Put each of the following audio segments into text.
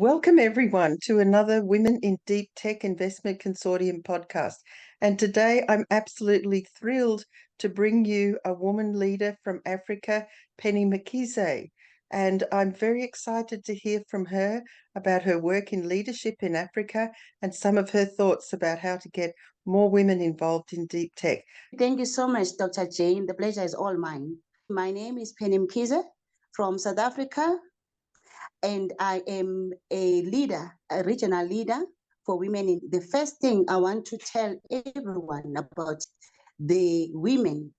Welcome, everyone, to another Women in Deep Tech Investment Consortium podcast. And today I'm absolutely thrilled to bring you a woman leader from Africa, Penny Mkhize. And I'm very excited to hear from her about her work in leadership in Africa and some of her thoughts about how to get more women involved in deep tech. Thank you so much, Dr. Jane. The pleasure is all mine. My name is Penny Mkhize from South Africa, and I am a leader, a regional leader for women. The first thing I want to tell everyone about the women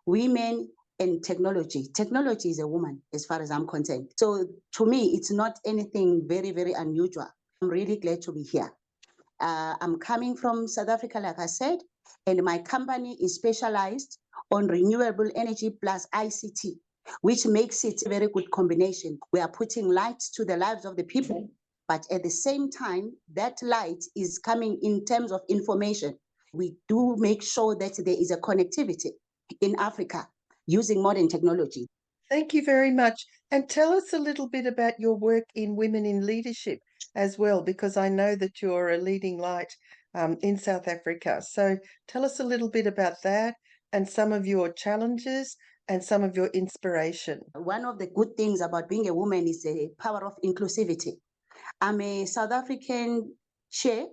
and technology. Technology is a woman, as far as I'm concerned. So to me, it's not anything very, very unusual. I'm really glad to be here. I'm coming from South Africa, like I said, and my company is specialized on renewable energy plus ICT, which makes it a very good combination. We are putting light to the lives of the people, but at the same time, that light is coming in terms of information. We do make sure that there is a connectivity in Africa using modern technology. Thank you very much. And tell us a little bit about your work in Women in Leadership as well, because I know that you're a leading light in South Africa. So tell us a little bit about that and some of your challenges and some of your inspiration. One of the good things about being a woman is the power of inclusivity. I'm a South African chair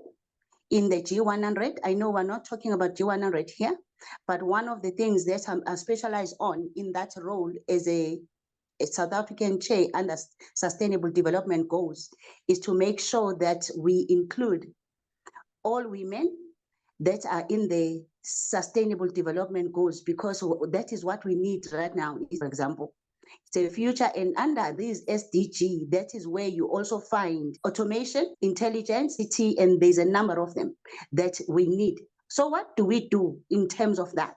in the G100. I know we're not talking about G100 here, but one of the things that I'm specialized on in that role as a South African chair under Sustainable Development Goals is to make sure that we include all women that are in the Sustainable Development Goals, because that is what we need right now. For example, it's a future, and under this SDG, that is where you also find automation, intelligence, IT, and there's a number of them that we need. So what do we do in terms of that?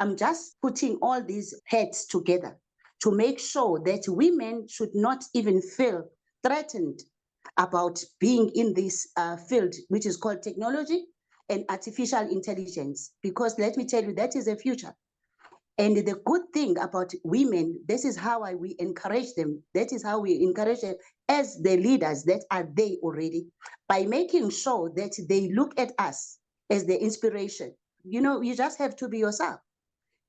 I'm just putting all these heads together to make sure that women should not even feel threatened about being in this field, which is called technology and artificial intelligence, because let me tell you, that is the future. And the good thing about women, this is how we encourage them. That is how we encourage them as the leaders that are they already, by making sure that they look at us as the inspiration. You know, you just have to be yourself.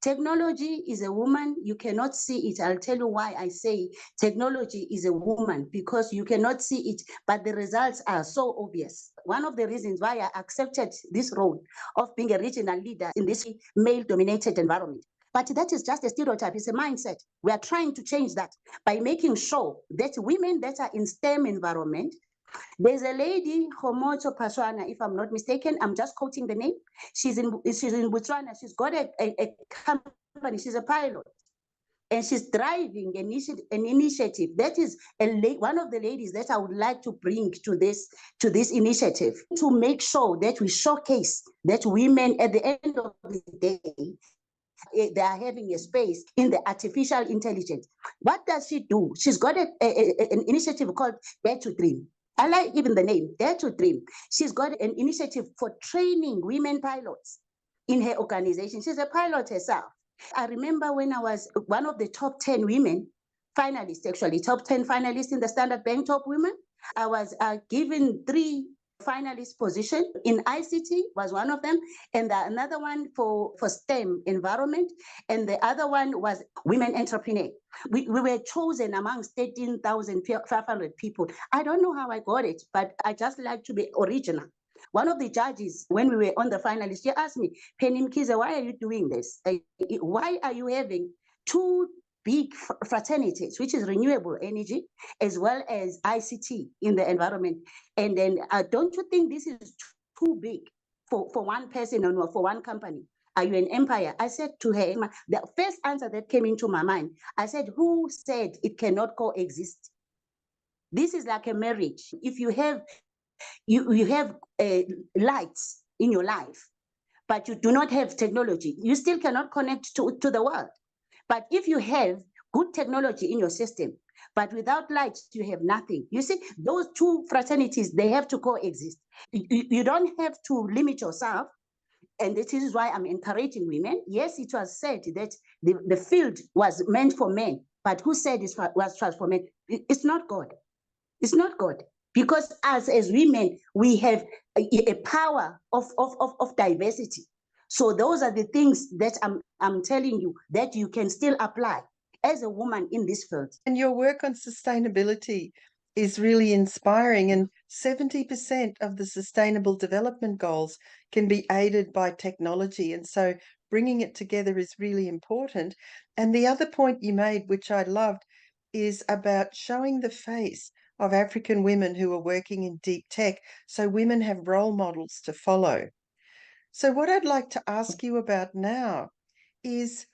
Technology is a woman. You cannot see it. I'll tell you why I say technology is a woman, because you cannot see it, but the results are so obvious. One of the reasons why I accepted this role of being a regional leader in this male-dominated environment. But that is just a stereotype. It's a mindset. We are trying to change that by making sure that women that are in STEM environment. There's a lady, Homoto Paswana, if I'm not mistaken, I'm just quoting the name. She's in Botswana. She's got a company. She's a pilot. And she's driving an initiative. That is one of the ladies that I would like to bring to this initiative, to make sure that we showcase that women at the end of the day, they are having a space in the artificial intelligence. What does she do? She's got an initiative called Dare to Dream. I like even the name, Dare to Dream. She's got an initiative for training women pilots in her organization. She's a pilot herself. I remember when I was one of the top 10 women finalists, actually, top 10 finalists in the Standard Bank Top Women. I was given 3 finalist position in ICT was one of them, and another one for STEM environment, and the other one was women entrepreneur. We were chosen amongst 13,500 people. I don't know how I got it, but I just like to be original. One of the judges, when we were on the finalists, she asked me, Penny Mkhize, why are you doing this? Why are you having 2 big fraternities, which is renewable energy, as well as ICT in the environment? And then don't you think this is too big for one person or for one company? Are you an empire? I said to her, the first answer that came into my mind, I said, who said it cannot coexist? This is like a marriage. If you have lights in your life, but you do not have technology, you still cannot connect to the world. But if you have good technology in your system, but without light, you have nothing. You see, those 2 fraternities, they have to coexist. You don't have to limit yourself. And this is why I'm encouraging women. Yes, it was said that the field was meant for men, but who said it was for men? It's not God. It's not God. Because us as women, we have a power of diversity. So those are the things that I'm telling you that you can still apply as a woman in this field. And your work on sustainability is really inspiring. And 70% of the Sustainable Development Goals can be aided by technology. And so bringing it together is really important. And the other point you made, which I loved, is about showing the face of African women who are working in deep tech so women have role models to follow. So, what I'd like to ask you about now is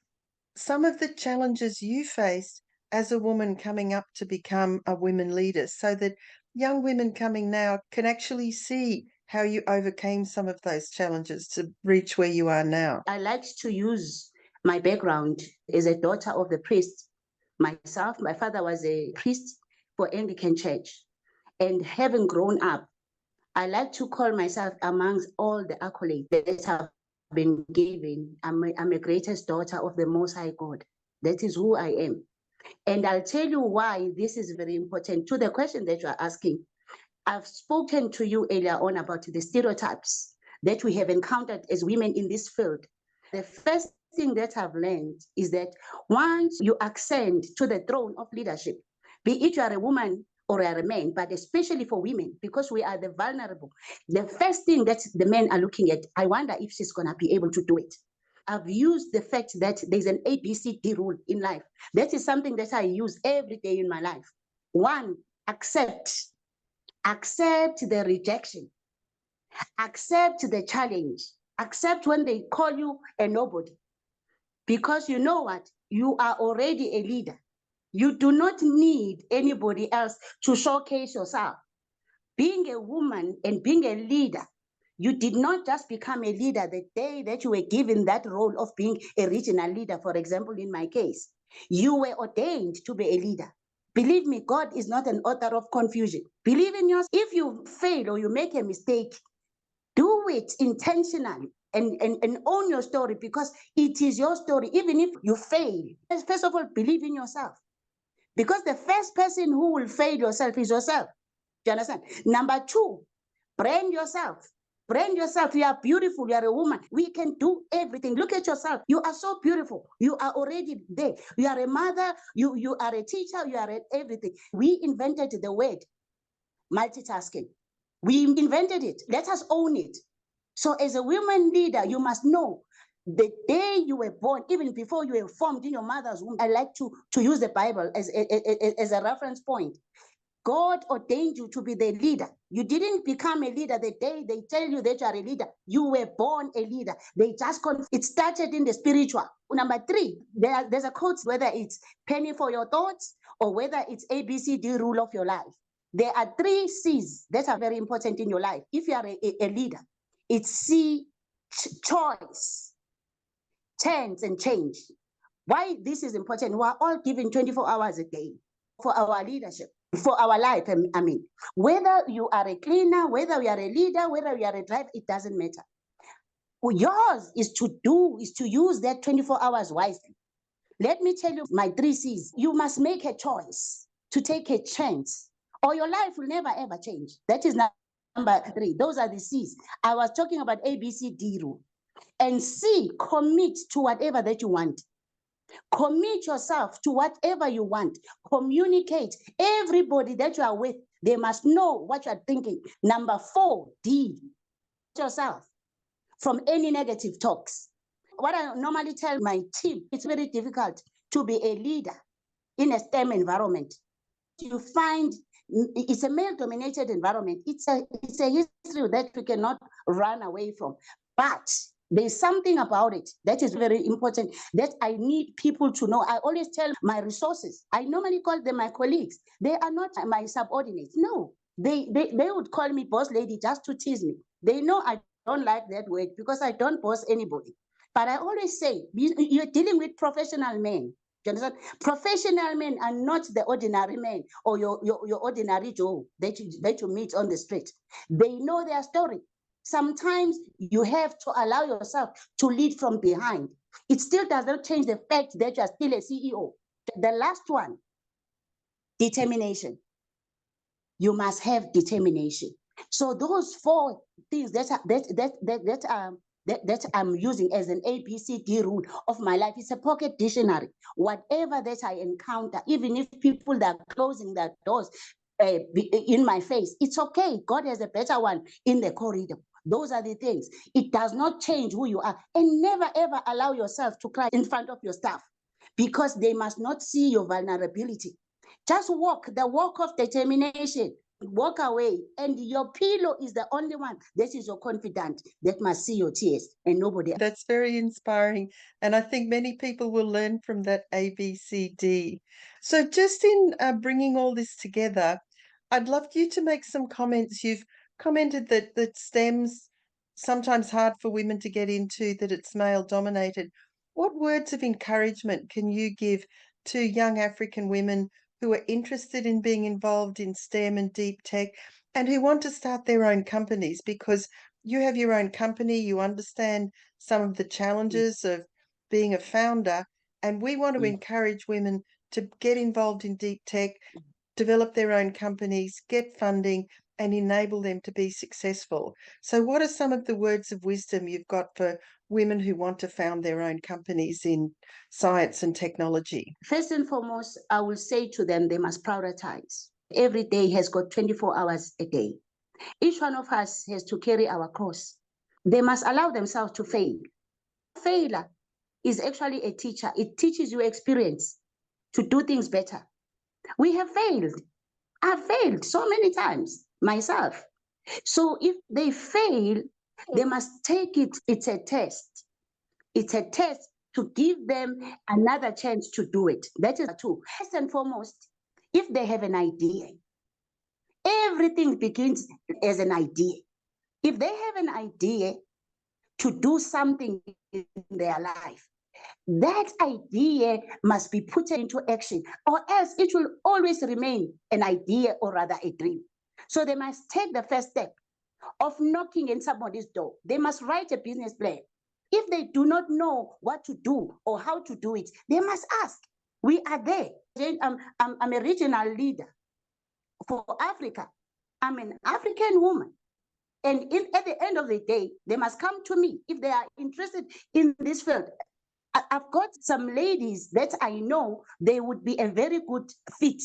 some of the challenges you faced as a woman coming up to become a women leader so that young women coming now can actually see how you overcame some of those challenges to reach where you are now. I like to use my background as a daughter of the priest. Myself, my father was a priest for Anglican Church. And having grown up, I like to call myself amongst all the accolades that have been given. I'm a greatest daughter of the Most High God. That is who I am. And I'll tell you why this is very important. To the question that you are asking, I've spoken to you earlier on about the stereotypes that we have encountered as women in this field. The first thing that I've learned is that once you ascend to the throne of leadership, be it you are a woman or are a man, but especially for women, because we are the vulnerable, the first thing that the men are looking at, I wonder if she's going to be able to do it. I've used the fact that there's an ABCD rule in life. That is something that I use every day in my life. One, accept the rejection, accept the challenge, accept when they call you a nobody. Because you know what? You are already a leader. You do not need anybody else to showcase yourself. Being a woman and being a leader, you did not just become a leader the day that you were given that role of being a regional leader, for example, in my case. You were ordained to be a leader. Believe me, God is not an author of confusion. Believe in yourself. If you fail or you make a mistake, do it intentionally and own your story, because it is your story. Even if you fail, first of all, believe in yourself. Because the first person who will fail yourself is yourself. Do you understand? Number two, brand yourself. Brand yourself. You are beautiful. You are a woman. We can do everything. Look at yourself. You are so beautiful. You are already there. You are a mother. You are a teacher. You are everything. We invented the word multitasking. We invented it. Let us own it. So as a woman leader, you must know the day you were born, even before you were formed in your mother's womb. I like to use the Bible as a reference point. God ordained you to be the leader. You didn't become a leader the day they tell you that you are a leader. You were born a leader. They just it started in the spiritual. Number three, there's a quote, whether it's penny for your thoughts or whether it's ABCD rule of your life. There are 3 C's that are very important in your life. If you are a leader, it's C, choice, chance, and change. Why this is important? We are all given 24 hours a day for our leadership, for our life. I mean, whether you are a cleaner, whether you are a leader, whether you are a driver, it doesn't matter. Yours is to use that 24 hours wisely. Let me tell you my 3 C's. You must make a choice to take a chance, or your life will never ever change. That is number 3. Those are the C's. I was talking about ABCD rule. And C, commit to whatever that you want. Commit yourself to whatever you want. Communicate. Everybody that you are with, they must know what you are thinking. Number 4, D, yourself from any negative talks. What I normally tell my team, it's very difficult to be a leader in a STEM environment. You find it's a male-dominated environment. It's a history that we cannot run away from. But there's something about it that is very important that I need people to know. I always tell my resources, I normally call them my colleagues. They are not my subordinates. No, they would call me boss lady just to tease me. They know I don't like that word because I don't boss anybody. But I always say, you're dealing with professional men. Do you understand? Professional men are not the ordinary men or your ordinary Joe that you meet on the street. They know their story. Sometimes you have to allow yourself to lead from behind. It still does not change the fact that you are still a CEO. The last one, determination. you must have determination. So those 4 things that I'm using as an ABCD rule of my life, it's a pocket dictionary. Whatever that I encounter, even if people that are closing their doors in my face, it's okay. God has a better one in the corridor. Those are the things. It does not change who you are. And never, ever allow yourself to cry in front of your staff, because they must not see your vulnerability. Just walk the walk of determination. Walk away, and your pillow is the only one that is your confidant that must see your tears and nobody else. That's very inspiring. And I think many people will learn from that ABCD. So, just in bringing all this together, I'd love you to make some comments. You've commented that STEM's sometimes hard for women to get into, that it's male dominated. What words of encouragement can you give to young African women who are interested in being involved in STEM and deep tech and who want to start their own companies? Because you have your own company, you understand some of the challenges of being a founder, and we want to encourage women to get involved in deep tech, develop their own companies, get funding, and enable them to be successful. So what are some of the words of wisdom you've got for women who want to found their own companies in science and technology? First and foremost, I will say to them, they must prioritize. Every day has got 24 hours a day. Each one of us has to carry our cross. They must allow themselves to fail. Failure is actually a teacher. It teaches you experience to do things better. We have failed. I've failed so many times myself. So if they fail, they must take it. It's a test. It's a test to give them another chance to do it. That is 2. First and foremost, if they have an idea, everything begins as an idea. If they have an idea to do something in their life, that idea must be put into action, or else it will always remain an idea, or rather a dream. So they must take the first step of knocking in somebody's door. They must write a business plan. If they do not know what to do or how to do it, they must ask. We are there. I'm a regional leader for Africa. I'm an African woman. And at the end of the day, they must come to me if they are interested in this field. I've got some ladies that I know they would be a very good fit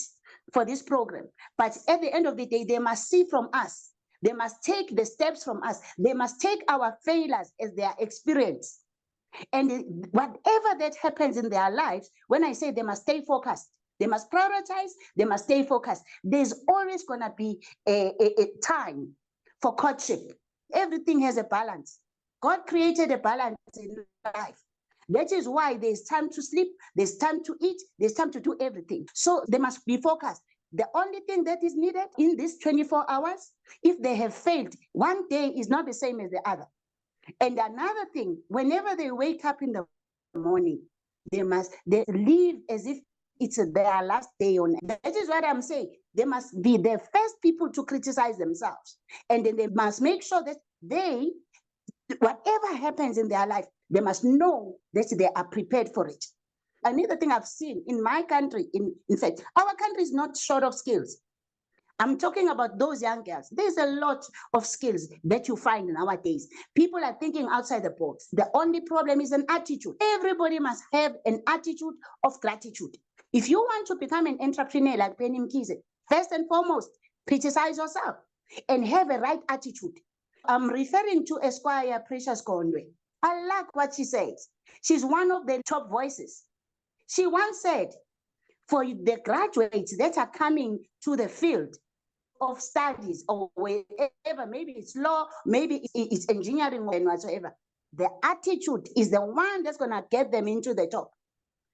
for this program. But at the end of the day, they must see from us. They must take the steps from us. They must take our failures as their experience. And whatever that happens in their lives, when I say they must stay focused, they must prioritize, they must stay focused. There's always going to be a time for courtship. Everything has a balance. God created a balance in life. That is why there's time to sleep, there's time to eat, there's time to do everything. So they must be focused. The only thing that is needed in these 24 hours, if they have failed, one day is not the same as the other. And another thing, whenever they wake up in the morning, they live as if it's their last day on earth. That is what I'm saying. They must be the first people to criticize themselves. And then they must make sure that whatever happens in their life, they must know that they are prepared for it. Another thing I've seen in my country, in fact, our country is not short of skills. I'm talking about those young girls. There's a lot of skills that you find nowadays. People are thinking outside the box. The only problem is an attitude. Everybody must have an attitude of gratitude. If you want to become an entrepreneur like Penny Mkhize, first and foremost, criticize yourself and have a right attitude. I'm referring to Esquire Precious Gondwe. I like what she says. She's one of the top voices. She once said, for the graduates that are coming to the field of studies or wherever, maybe it's law, maybe it's engineering or whatsoever, the attitude is the one that's going to get them into the top.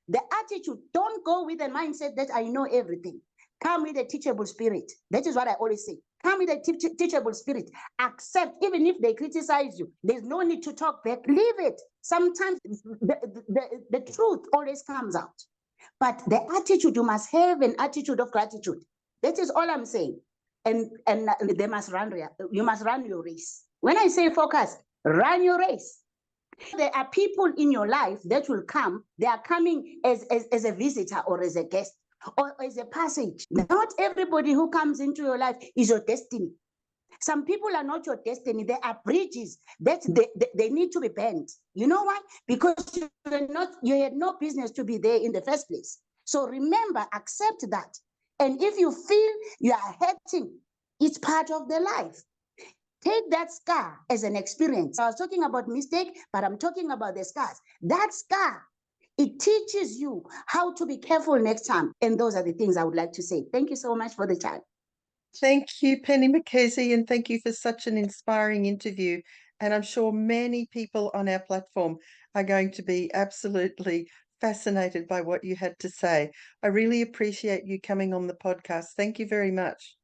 The attitude, don't go with the mindset that I know everything. Come with a teachable spirit. That is what I always say. Come with a teachable spirit. Accept, even if they criticize you, there's no need to talk back. Leave it. Sometimes the truth always comes out. But the attitude, you must have an attitude of gratitude. That is all I'm saying. And they must you must run your race. When I say focus, run your race. There are people in your life that will come. They are coming as a visitor or as a guest. or as a passage. Not everybody who comes into your life is your destiny. Some people are not your destiny. They are bridges that they need to be bent. You know why? Because you had no business to be there in the first place. So remember, accept that. And if you feel you are hurting, it's part of the life. Take that scar as an experience. I was talking about mistake, but I'm talking about the scars. That scar, it teaches you how to be careful next time. And those are the things I would like to say. Thank you so much for the time. Thank you, Penny Mkhize, and thank you for such an inspiring interview. And I'm sure many people on our platform are going to be absolutely fascinated by what you had to say. I really appreciate you coming on the podcast. Thank you very much.